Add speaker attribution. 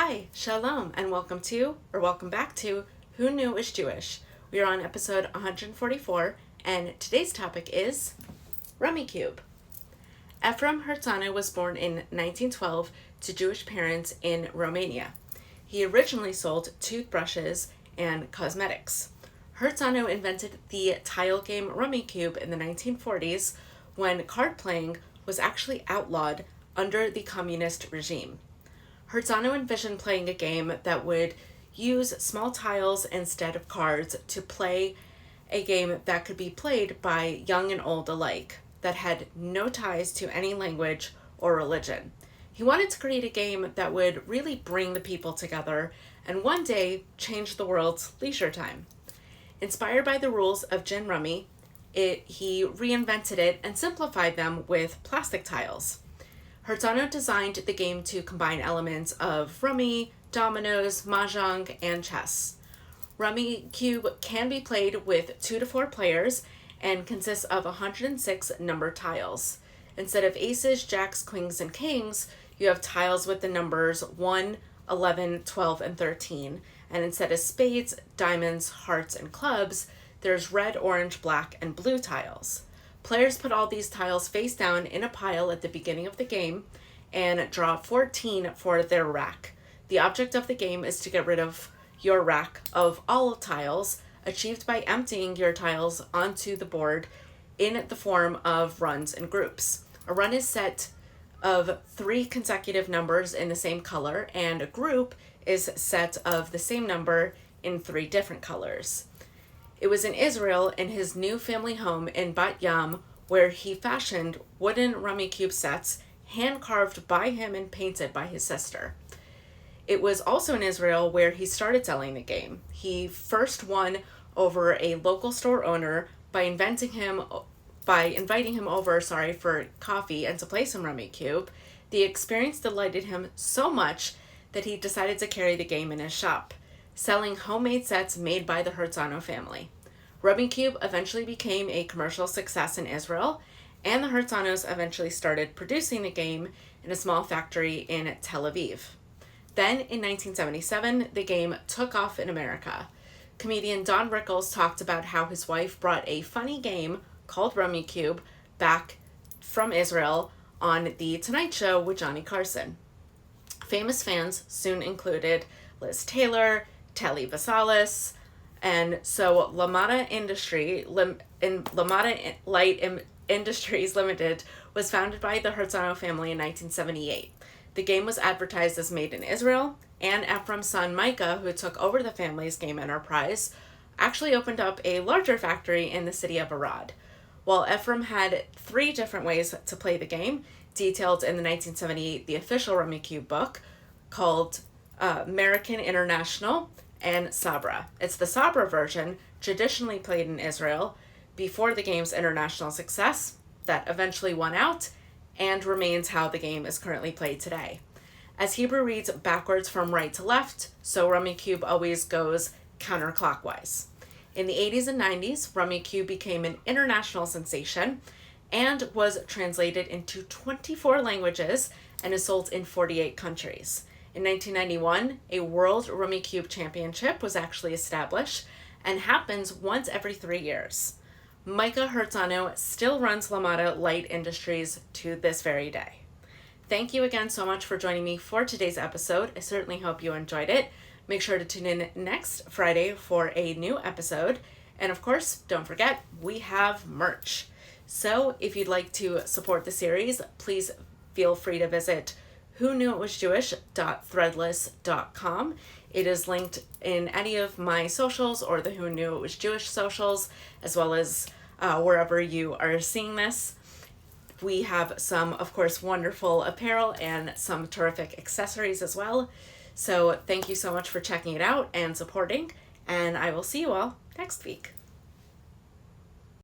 Speaker 1: Hi, shalom, and welcome back to Who Knew It Was Jewish? We are on episode 144, and today's topic is Rummikub. Ephraim Hertzano was born in 1912 to Jewish parents in Romania. He originally sold toothbrushes and cosmetics. Hertzano invented the tile game Rummikub in the 1940s when card playing was actually outlawed under the communist regime. Hertzano envisioned playing a game that would use small tiles instead of cards to play a game that could be played by young and old alike, that had no ties to any language or religion. He wanted to create a game that would really bring the people together and one day change the world's leisure time. Inspired by the rules of gin rummy, he reinvented it and simplified them with plastic tiles. Hertzano designed the game to combine elements of rummy, dominoes, mahjong, and chess. Rummikub can be played with 2 to 4 players and consists of 106 numbered tiles. Instead of aces, jacks, queens, and kings, you have tiles with the numbers 1, 11, 12, and 13. And instead of spades, diamonds, hearts, and clubs, there's red, orange, black, and blue tiles. Players put all these tiles face down in a pile at the beginning of the game and draw 14 for their rack. The object of the game is to get rid of your rack of all tiles, achieved by emptying your tiles onto the board in the form of runs and groups. A run is set of 3 consecutive numbers in the same color, and a group is set of the same number in 3 different colors. It was in Israel, in his new family home in Bat Yam, where he fashioned wooden Rummikub sets hand-carved by him and painted by his sister. It was also in Israel where he started selling the game. He first won over a local store owner by inviting him over for coffee and to play some Rummikub. The experience delighted him so much that he decided to carry the game in his shop, selling homemade sets made by the Hertzano family. Rummikub eventually became a commercial success in Israel, and the Hertzanos eventually started producing the game in a small factory in Tel Aviv. Then, in 1977, the game took off in America. Comedian Don Rickles talked about how his wife brought a funny game called Rummikub back from Israel on The Tonight Show with Johnny Carson. Famous fans soon included Liz Taylor, Telly Vasalis, and so LaMotta Light Industries Limited was founded by the Hertzano family in 1978. The game was advertised as made in Israel, and Ephraim's son Micah, who took over the family's game enterprise, actually opened up a larger factory in the city of Arad. While Ephraim had 3 different ways to play the game, detailed in the 1978 The Official Rummikub book, called American International and Sabra. It's the Sabra version, traditionally played in Israel, before the game's international success, that eventually won out and remains how the game is currently played today. As Hebrew reads backwards from right to left, so Rummikub always goes counterclockwise. In the 80s and 90s, Rummikub became an international sensation and was translated into 24 languages and is sold in 48 countries. In 1991, a World Rummikub Championship was actually established and happens once every 3 years. Micah Hertzano still runs LaMotta Light Industries to this very day. Thank you again so much for joining me for today's episode. I certainly hope you enjoyed it. Make sure to tune in next Friday for a new episode. And of course, don't forget, we have merch. So if you'd like to support the series, please feel free to visit whoknewitwasjewish.threadless.com. It is linked in any of my socials or the Who Knew It Was Jewish socials, as well as wherever you are seeing this. We have some, of course, wonderful apparel and some terrific accessories as well. So thank you so much for checking it out and supporting, and I will see you all next week.